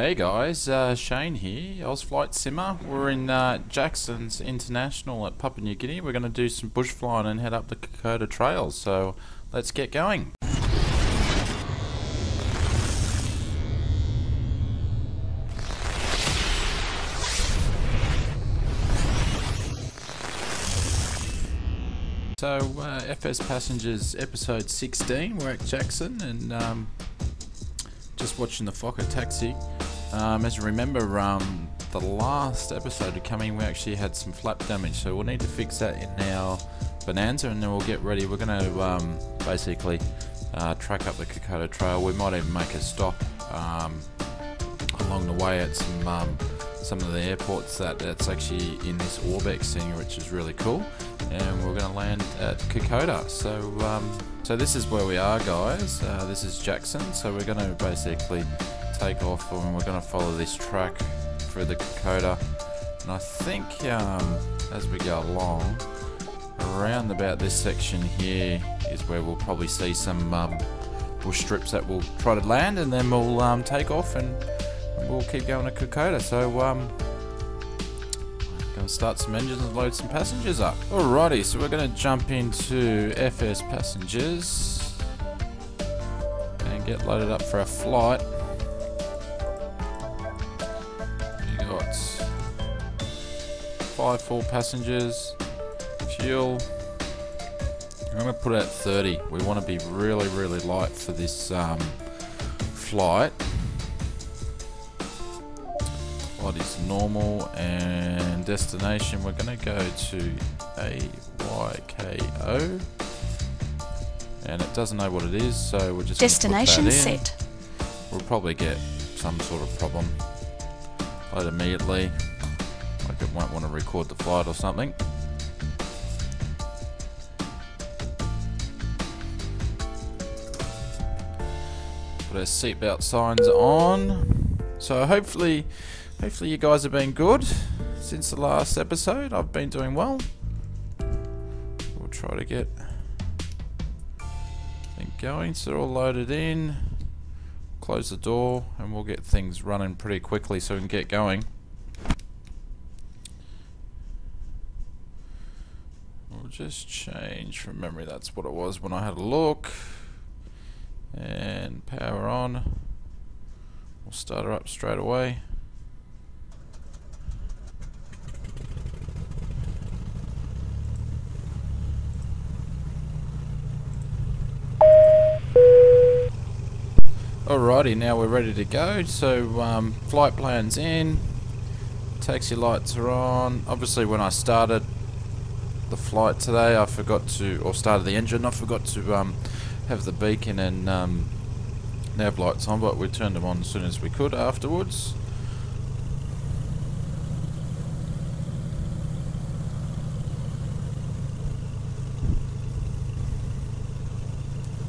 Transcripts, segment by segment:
Hey guys, Shane here, Flight Simmer. We're in Jackson's International at Papua New Guinea. We're going to do some bush flying and head up the Kokoda trails, so let's get going. So FsPassengers episode 16, we're at Jackson and just watching the Fokker taxi. As you remember, the last episode of coming, we actually had some flap damage, so we'll need to fix that in our Bonanza, and then we'll get ready. We're going to basically track up the Kokoda trail. We might even make a stop along the way at some of the airports that's actually in this Orbex thing, which is really cool. And we're going to land at Kokoda. So this is where we are, guys. This is Jackson. So we're going to basically take off, and we're going to follow this track through the Kokoda. And I think as we go along, around about this section here is where we'll probably see some bush strips that we'll try to land, and then we'll take off and we'll keep going to Kokoda. So going to start some engines and load some passengers up. Alrighty, so we're going to jump into FsPassengers and get loaded up for our flight. You got 5 full passengers, fuel. I'm going to put it at 30. We want to be really light for this flight. What is normal, and destination we're going to go to AYKO, and it doesn't know what it is, so we're just destination put that in. Set. We'll probably get some sort of problem. Load immediately, like it won't want to record the flight or something. Put our seatbelt signs on. So hopefully you guys have been good since the last episode. I've been doing well. We'll try to get things going. So they're all loaded in. Close the door and we'll get things running pretty quickly so we can get going. We'll just change from memory. That's what it was when I had a look. And power on. We'll start her up straight away. Alrighty, now we're ready to go. So flight plan's in, taxi lights are on. Obviously when I started the flight today, I forgot to, or started the engine, I forgot to have the beacon and nav lights on, but we turned them on as soon as we could afterwards.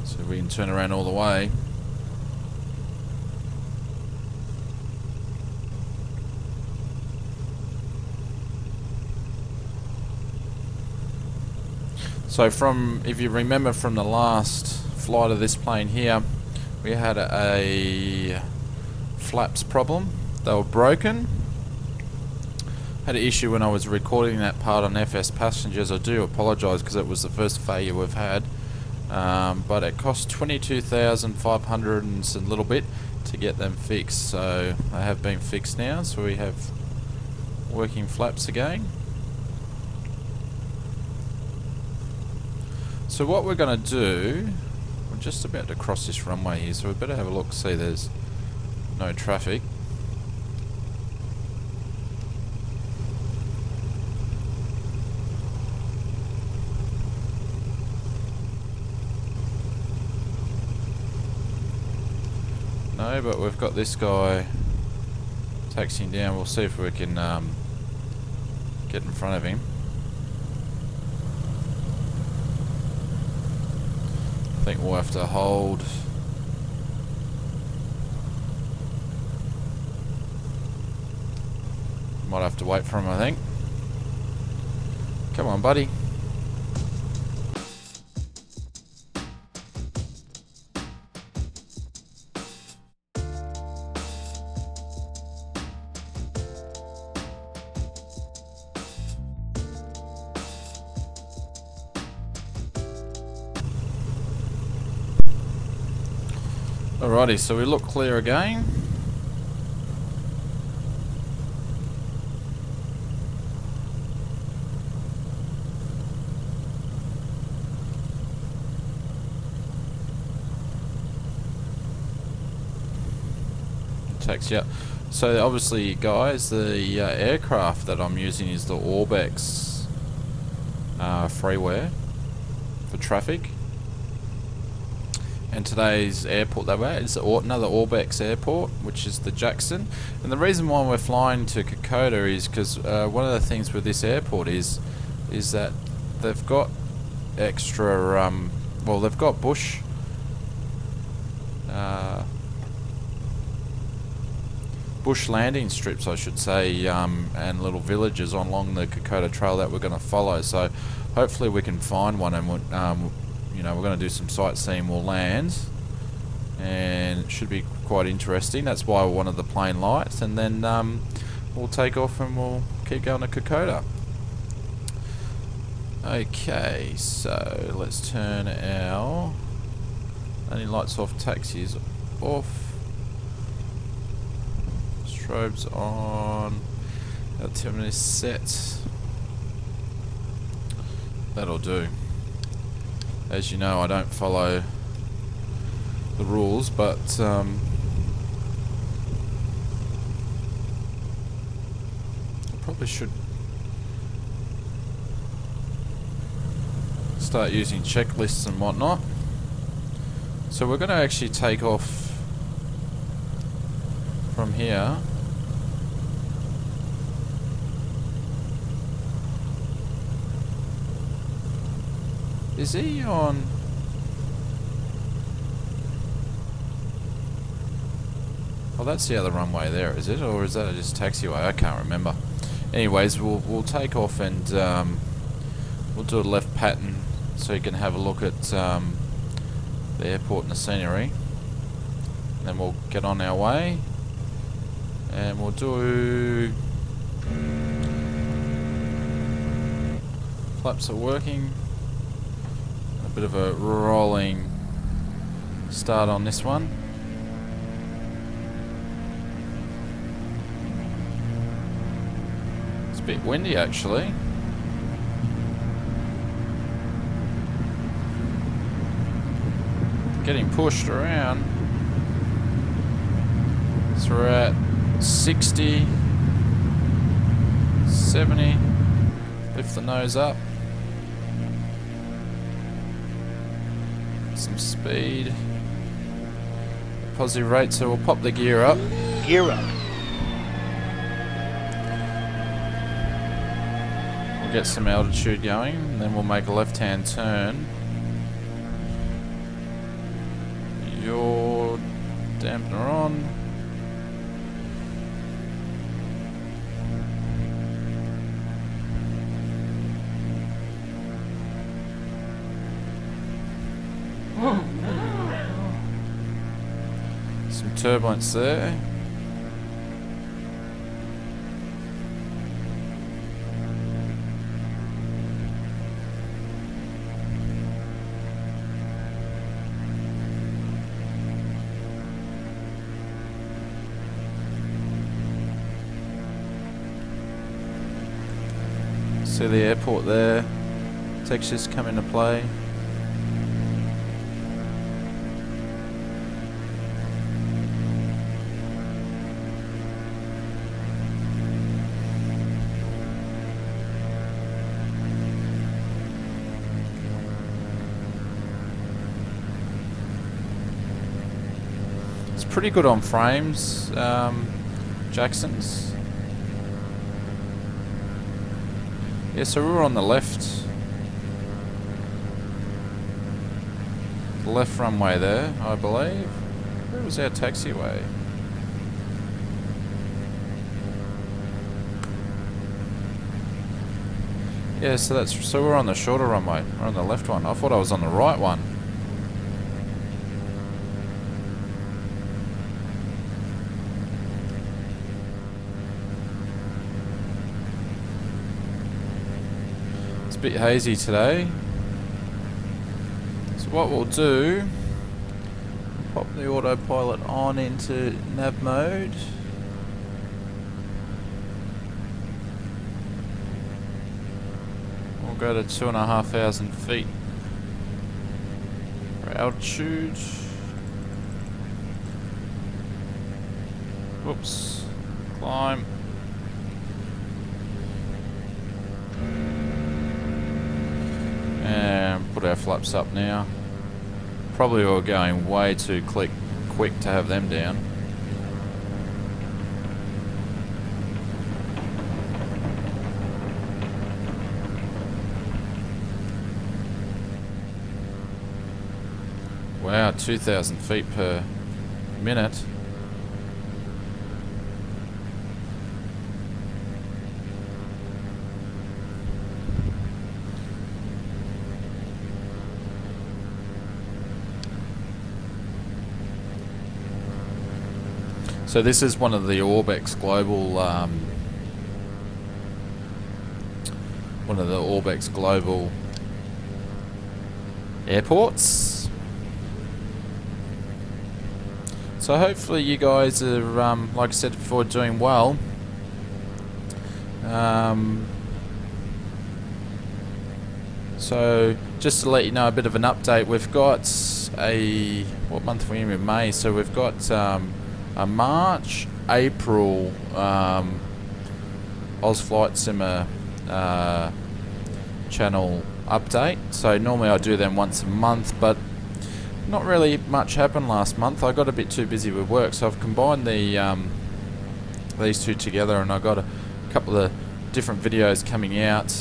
So we can turn around all the way. So if you remember from the last flight of this plane here, we had a flaps problem. They were broken. Had an issue when I was recording that part on FsPassengers. I do apologise because it was the first failure we've had. But it cost 22,500 and some little bit to get them fixed. So they have been fixed now. So we have working flaps again. So what we're going to do, we're just about to cross this runway here, so we better have a look, see there's no traffic. No, but we've got this guy taxiing down. We'll see if we can get in front of him. I think we'll have to hold. Might have to wait for him, I think. Come on, buddy. Alrighty, so we look clear again. Taxi up. So obviously, guys, the aircraft that I'm using is the Orbex freeware for traffic. And today's airport that way is another Orbex airport, which is the Jackson. And the reason why we're flying to Kokoda is because one of the things with this airport is that they've got extra, well, they've got bush landing strips, I should say, and little villages along the Kokoda trail that we're going to follow. So hopefully we can find one, and you know, we're going to do some sightseeing. We'll land, and it should be quite interesting. That's why we wanted the plane lights, and then we'll take off and we'll keep going to Kokoda. Okay, so let's turn our only lights off, taxis off, strobes on, our altimeter is set. That'll do. As you know, I don't follow the rules, but I probably should start using checklists and whatnot. So we're going to actually take off from here. Is he on? Oh, that's the other runway there, is it? Or is that just taxiway? I can't remember. Anyways, we'll take off, and we'll do a left pattern so you can have a look at the airport and the scenery. And then we'll get on our way, and we'll do... Flaps are working. A bit of a rolling start on this one. It's a bit windy actually. Getting pushed around. So we're at 60, 70. Lift the nose up. Some speed. Positive rate, so we'll pop the gear up. Gear up. We'll get some altitude going, and then we'll make a left-hand turn. Your dampener on. Some turbulence there. See the airport there. Textures come into play. Pretty good on frames, Jackson's. Yeah, so we were on the left runway there, I believe. Where was our taxiway? Yeah, so we're on the shorter runway. We're on the left one. I thought I was on the right one. Bit hazy today, so what we'll do, Pop the autopilot on into nav mode. We'll go to 2,500 feet for altitude. Whoops. Climb. And put our flaps up now. Probably we're going way too quick to have them down. Wow, 2,000 feet per minute. So this is one of the Orbex global, airports. So hopefully you guys are, like I said before, doing well. So just to let you know a bit of an update, we've got what month are we in? May. So we've got a March, April Oz Flight Simmer channel update. So normally I do them once a month, but not really much happened last month. I got a bit too busy with work, so I've combined these two together, and I've got a couple of different videos coming out.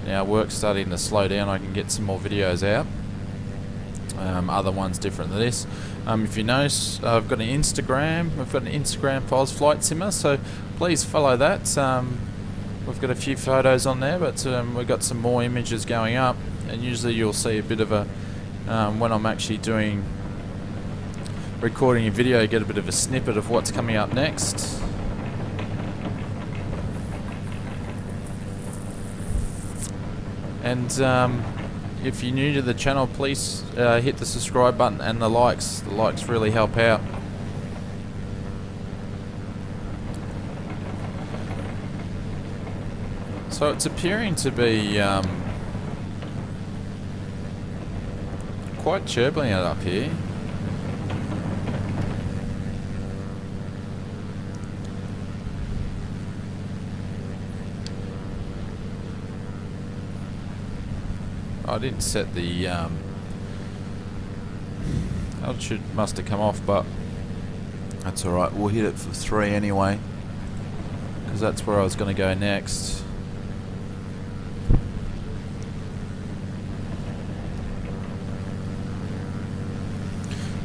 Now work's starting to slow down, I can get some more videos out. Other ones different than this. If you notice, I've got an Instagram. We've got an Instagram for Oz Flight Simmer, so please follow that. We've got a few photos on there, but we've got some more images going up, and usually you'll see a bit of a when I'm actually recording a video, you get a bit of a snippet of what's coming up next. And if you're new to the channel, please hit the subscribe button and the likes. The likes really help out. So it's appearing to be quite turbulent up here. I didn't set the altitude, must have come off, but that's alright. We'll hit it for 3 anyway, because that's where I was going to go next.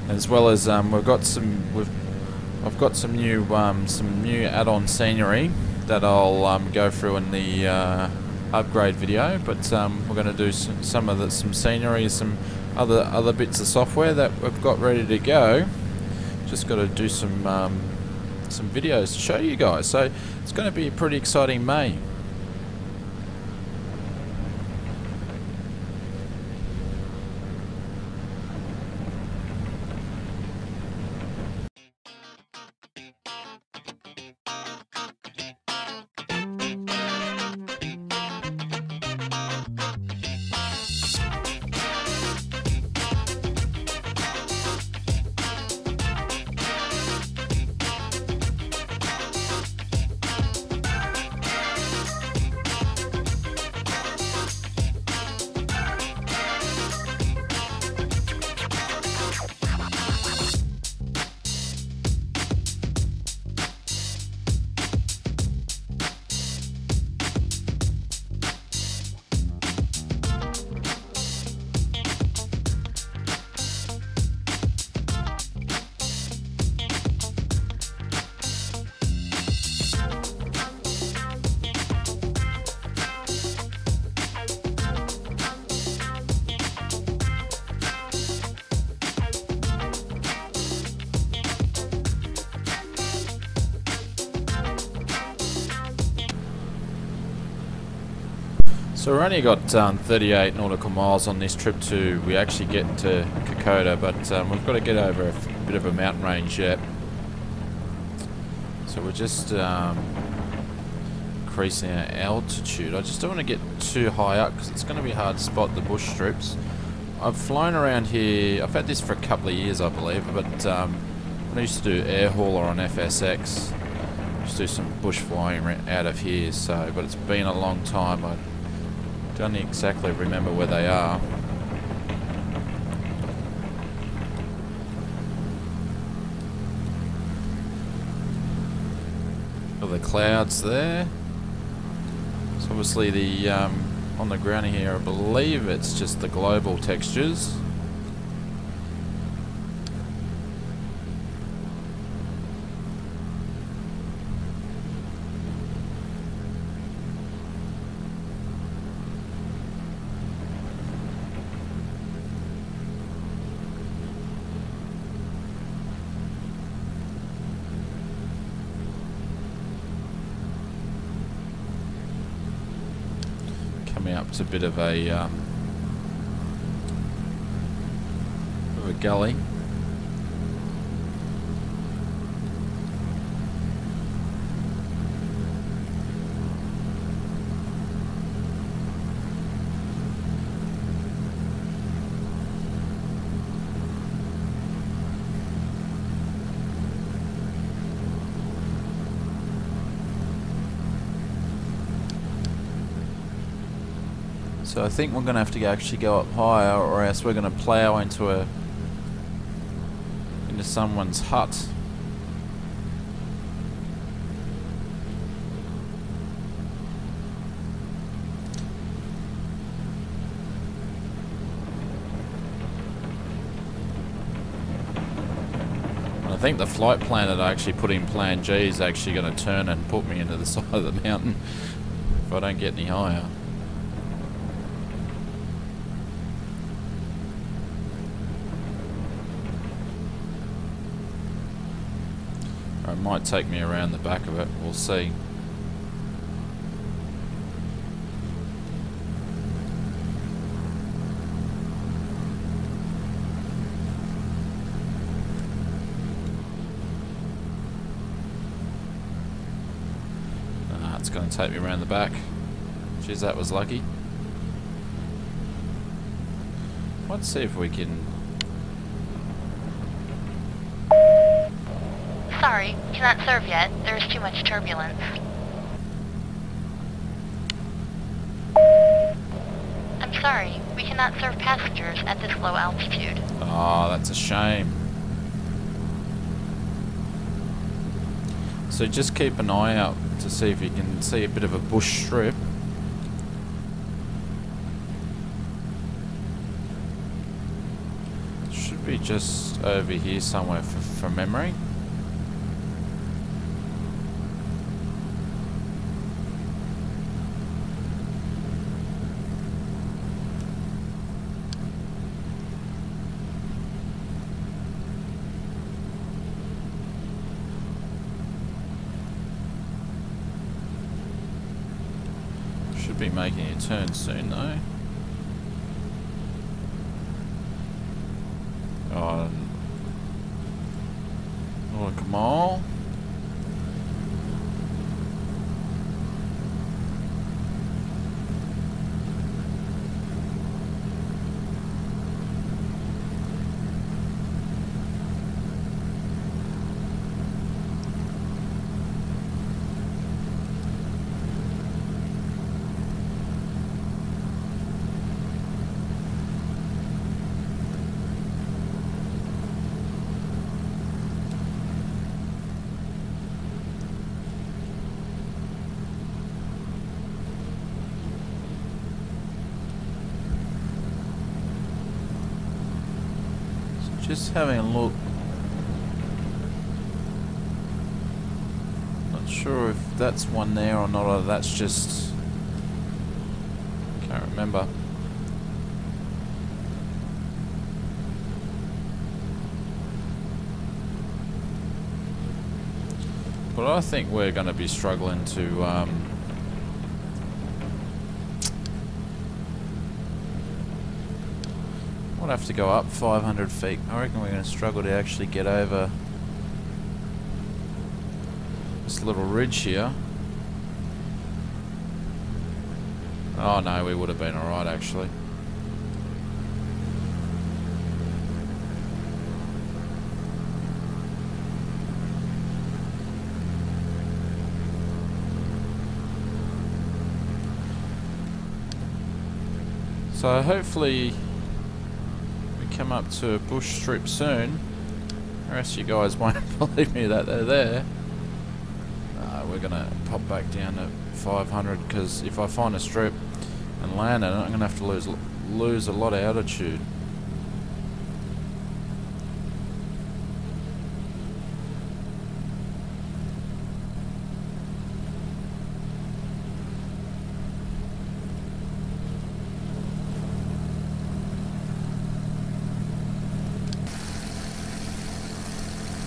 As well as I've got some new add-on scenery that I'll go through in the upgrade video, but we're going to do some scenery, some other bits of software that we've got ready to go. Just got to do some videos to show you guys. So it's going to be a pretty exciting May. So we've only got 38 nautical miles on this trip we actually get to Kokoda, but we've got to get over a bit of a mountain range yet. So we're just increasing our altitude. I just don't want to get too high up because it's going to be hard to spot the bush strips. I've flown around here, I've had this for a couple of years I believe, but when I used to do air hauler on FSX, I used to do some bush flying out of here, so, but it's been a long time. I don't exactly remember where they are. Got the clouds there. So obviously the on the ground here, I believe it's just the global textures. Up to a bit of a gully. So I think we're going to have to actually go up higher, or else we're going to plough into someone's hut. And I think the flight plan that I actually put in Plan G is actually going to turn and put me into the side of the mountain if I don't get any higher. It might take me around the back of it, we'll see. It's going to take me around the back. Jeez, that was lucky. Let's see if we can... Sorry, cannot serve yet. There is too much turbulence. I'm sorry, we cannot serve passengers at this low altitude. Oh, that's a shame. So just keep an eye out to see if you can see a bit of a bush strip. Should be just over here somewhere from memory. Should be making a turn soon though. Oh, come on. Just having a look. Not sure if that's one there or not, or that's just... Can't remember. But I think we're going to be struggling to We'll have to go up 500 feet. I reckon we're going to struggle to actually get over this little ridge here. Oh no, we would have been alright actually. So hopefully we come up to a bush strip soon, or else you guys won't believe me that they're there. We're gonna pop back down to 500 because if I find a strip and land in it, I'm gonna have to lose a lot of altitude.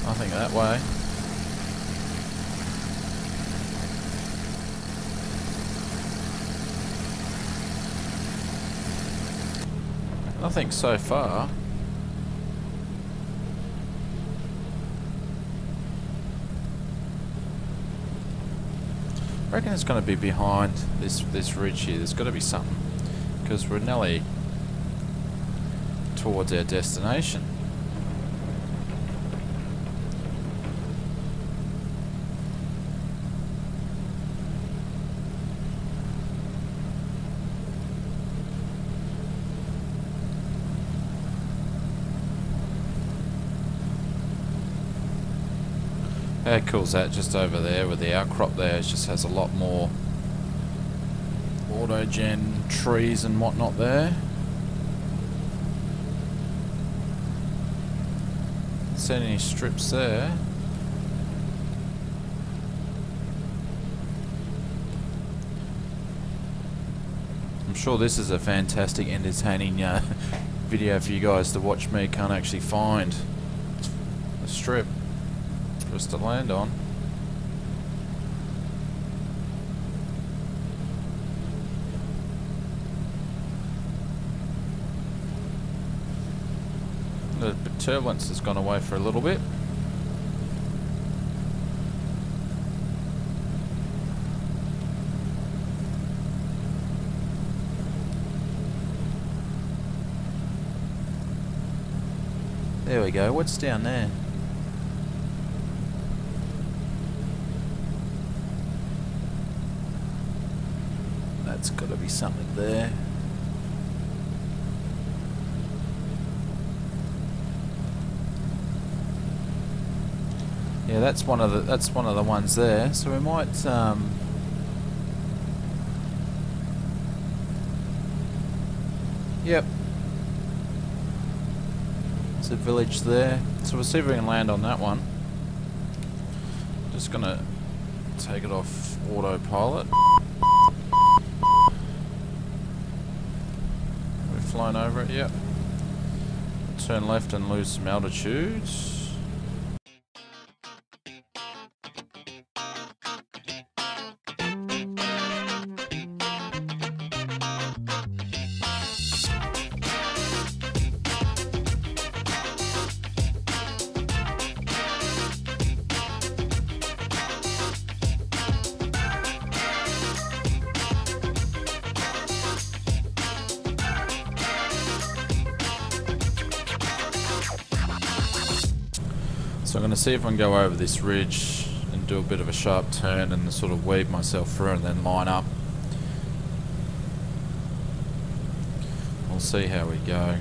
I think that way. I think so far. I reckon it's going to be behind this ridge here. There's got to be something because we're nearly towards our destination. How cool is that? Just over there with the outcrop there, it just has a lot more auto-gen trees and whatnot there. See any strips there? I'm sure this is a fantastic, entertaining video for you guys to watch me can't actually find a strip for us to land on. The turbulence has gone away for a little bit. There we go. What's down there? That's got to be something there. Yeah, that's one of the ones there. So we might yep. There's a village there. So we'll see if we can land on that one. Just gonna take it off autopilot. We've flown over it, yep. Turn left and lose some altitude. So I'm going to see if I can go over this ridge and do a bit of a sharp turn and sort of weave myself through and then line up. We'll see how we go.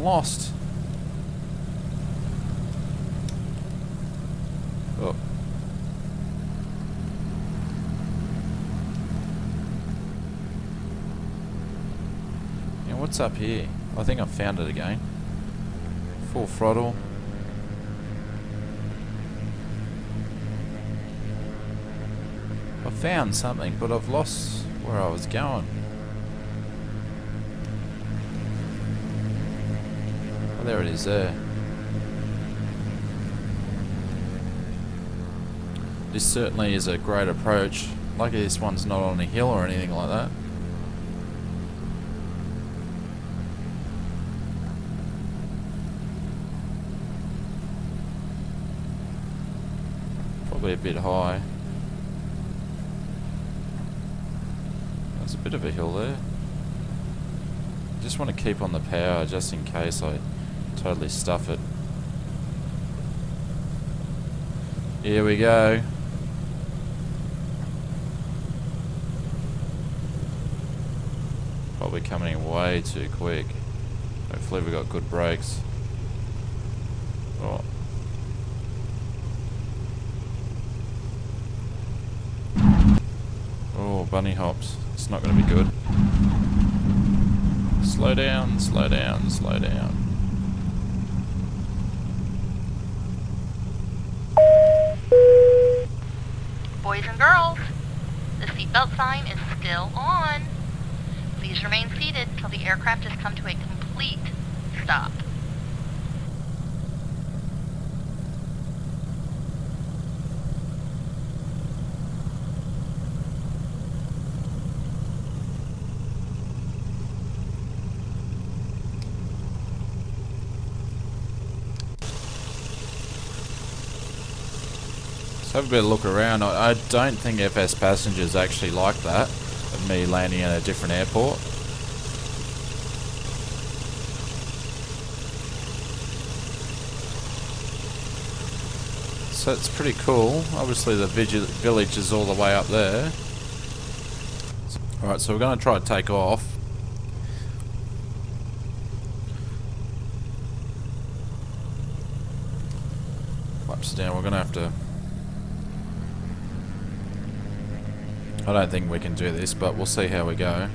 lost. Oh. Yeah, what's up here? I think I've found it again. Full throttle. I found something, but I've lost where I was going. Oh, there it is there. This certainly is a great approach. Lucky this one's not on a hill or anything like that. Probably a bit high. There's a bit of a hill there. Just want to keep on the power just in case I totally stuff it. Here we go. Probably coming in way too quick. Hopefully we got good brakes. Oh. Oh, bunny hops. It's not going to be good. Slow down, slow down, slow down. Boys and girls, the seatbelt sign is still on. Please remain seated till the aircraft has come to a complete stop. Let's have a bit of a look around. I don't think FsPassengers actually like that, of me landing at a different airport. So it's pretty cool. Obviously the village is all the way up there. Alright, so we're going to try to take off. Flaps down, we're going to have to... I don't think we can do this, but we'll see how we go.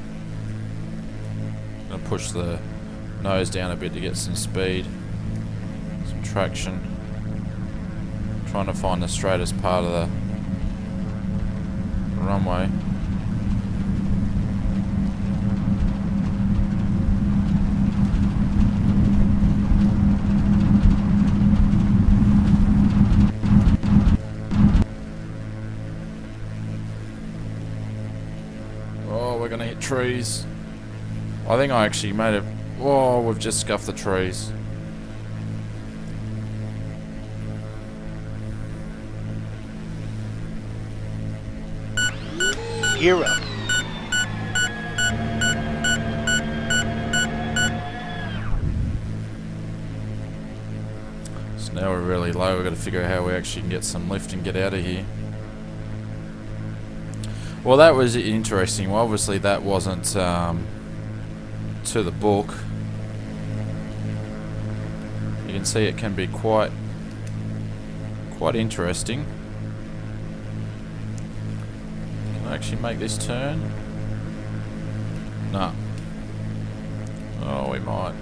Gonna push the nose down a bit to get some speed, some traction. Trying to find the straightest part of the runway. We're gonna hit trees. I think I actually made it. Oh, we've just scuffed the trees. Gear up. So now we're really low. We've got to figure out how we actually can get some lift and get out of here. Well, that was interesting. Well, obviously that wasn't to the book. You can see it can be quite interesting. Can I actually make this turn? No. Oh, we might.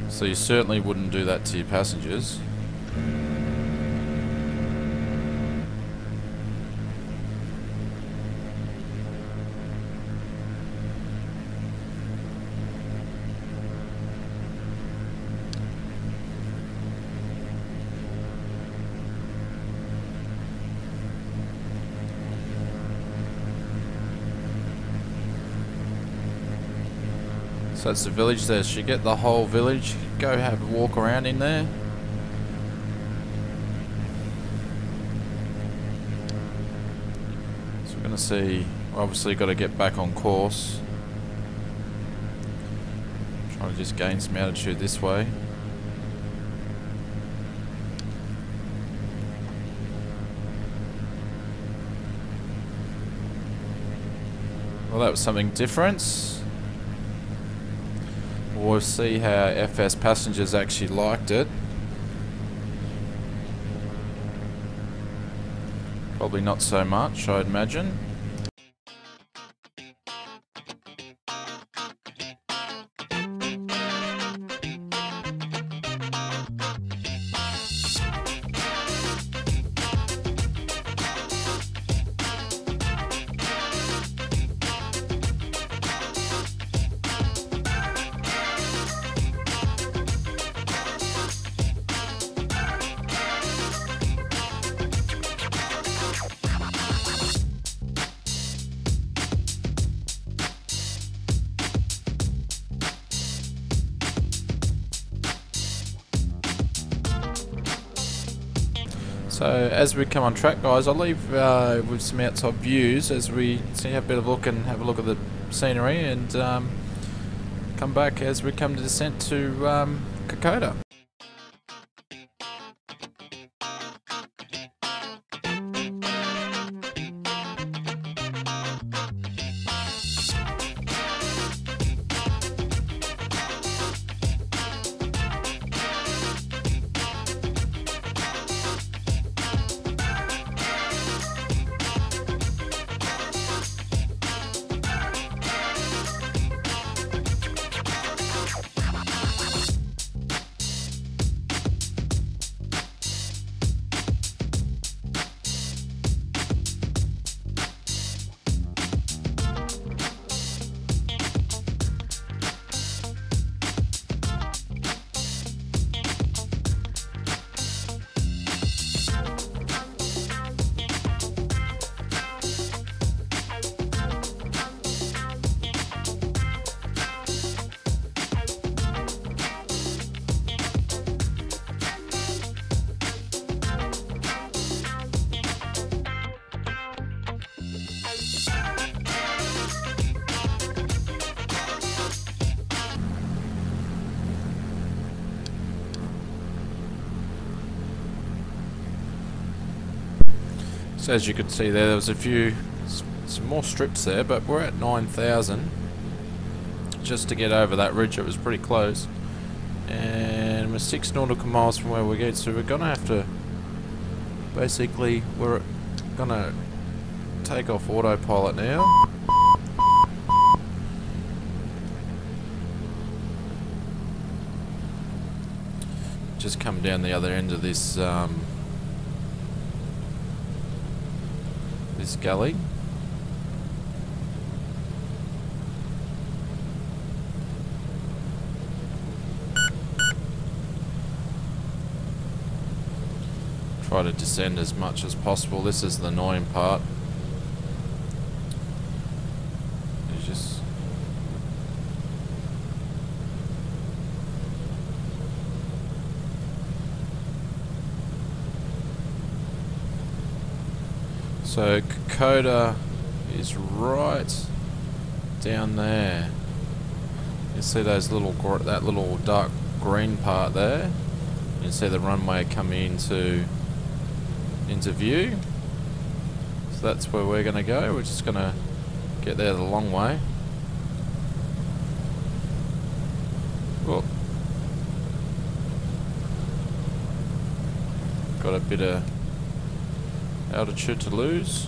So you certainly wouldn't do that to your passengers. So that's the village there. Should you get the whole village? Go have a walk around in there. So we're going to see, we're obviously got to get back on course. Trying to just gain some altitude this way. Well, that was something different. We'll see how FsPassengers actually liked it. Probably not so much, I'd imagine. So as we come on track, guys, I'll leave with some outside views as we have a bit of a look and have a look at the scenery, and come back as we come to descent to Kokoda. So as you could see there was some more strips there, but we're at 9,000. Just to get over that ridge, it was pretty close. And we're 6 nautical miles from where we get, so we're gonna have to, basically, we're gonna take off autopilot now. Just come down the other end of this this gully. Try to descend as much as possible. This is the annoying part. It's just so Kokoda is right down there. You see those that little dark green part there. You see the runway come into view. So that's where we're going to go. We're just going to get there the long way. Whoa. Got a bit of altitude to lose.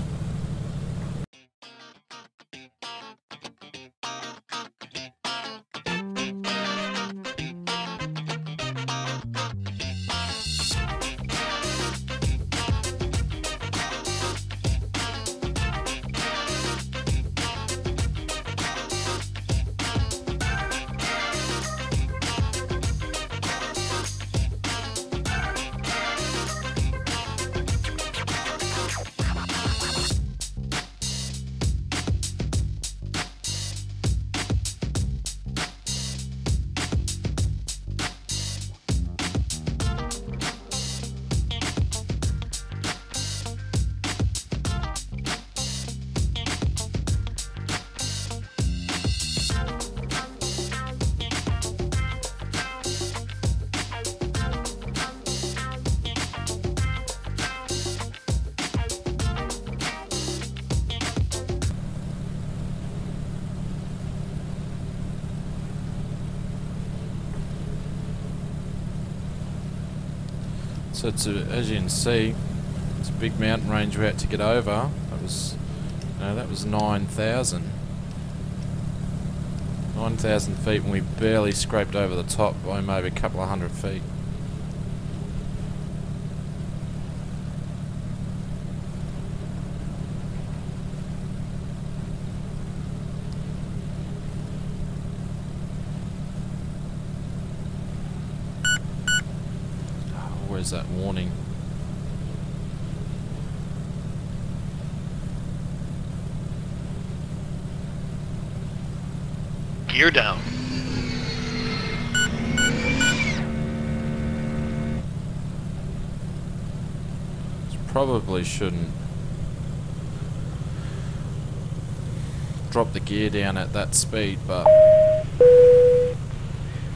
So it's as you can see, it's a big mountain range we had to get over. That was 9,000. 9,000 feet, and we barely scraped over the top by maybe a couple of hundred feet. Where's that warning? Gear down. Probably shouldn't drop the gear down at that speed, but...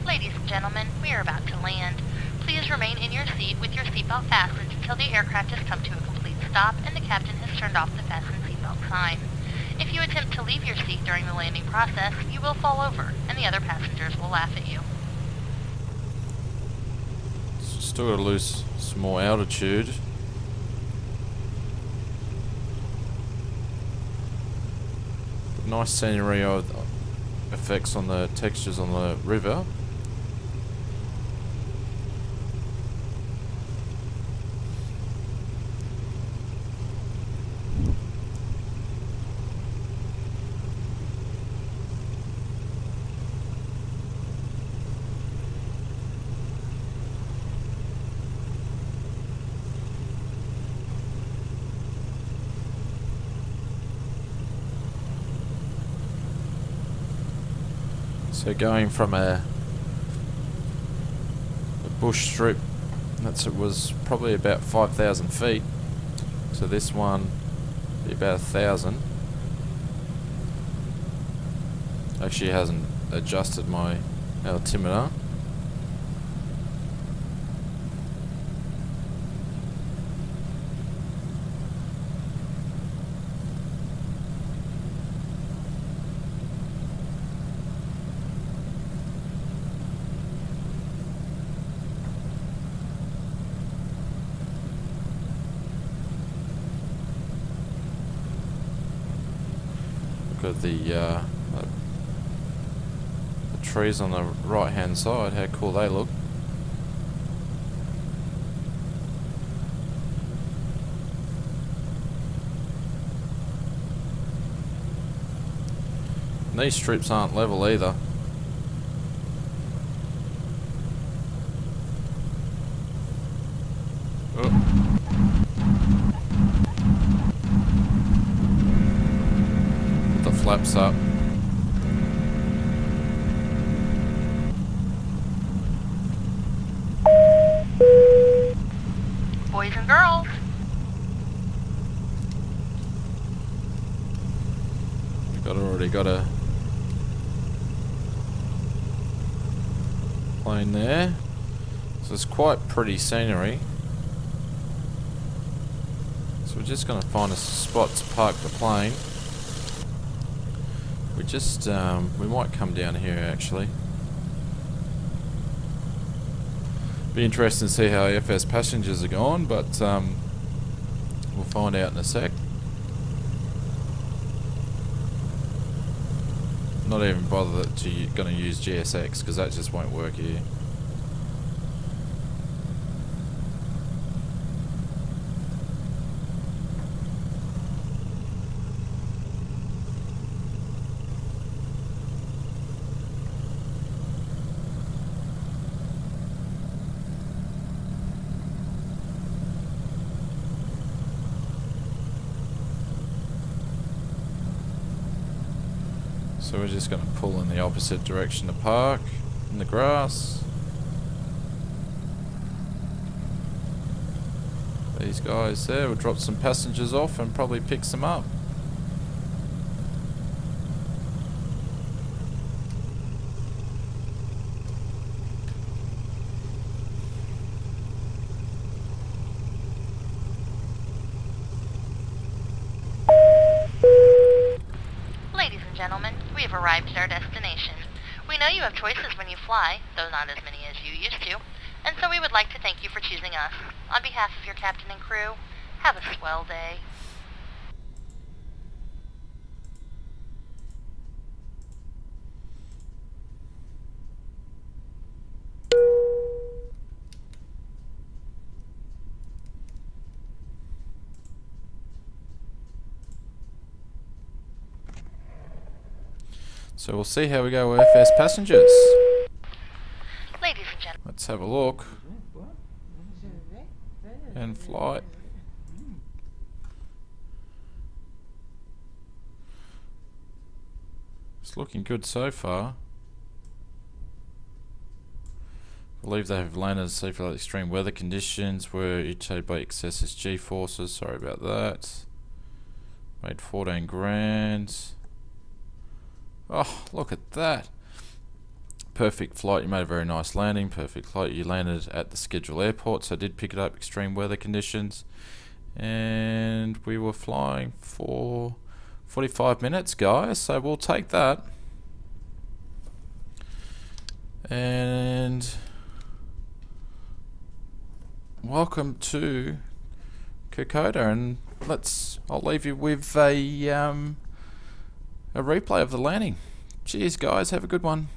Ladies and gentlemen, we are about to land. Please remain in your seat with your seatbelt fastened until the aircraft has come to a complete stop and the captain has turned off the fasten seatbelt sign. If you attempt to leave your seat during the landing process, you will fall over, and the other passengers will laugh at you. Still got to lose some more altitude. But nice scenery effects on the textures on the river. So going from a bush strip, it was probably about 5,000 feet. So this one be about 1,000. Actually hasn't adjusted my altimeter. Got the trees on the right hand side, how cool they look. And these strips aren't level either. Flaps up. Boys and girls, We've already got a plane there. So it's quite pretty scenery. So we're just going to find a spot to park the plane. We might come down here actually. Be interesting to see how FsPassengers are going, but we'll find out in a sec. Not even bother going to use GSX because that just won't work here. So we're just going to pull in the opposite direction to park in the grass. These guys there will drop some passengers off and probably pick some up. Gentlemen, we have arrived at our destination. We know you have choices when you fly, though not as many as you used to, and so we would like to thank you for choosing us. On behalf of your captain and crew, have a swell day. So we'll see how we go with FsPassengers. Ladies and gentlemen. Let's have a look. And flight. It's looking good so far. I believe they have landed safely at extreme weather conditions were irritated by excessive G-forces. Sorry about that. Made 14 grand. Oh, look at that. Perfect flight. You made a very nice landing. Perfect flight. You landed at the scheduled airport, so I did pick it up extreme weather conditions. And we were flying for 45 minutes, guys, so we'll take that. And welcome to Kokoda, and I'll leave you with a replay of the landing. Cheers, guys. Have a good one.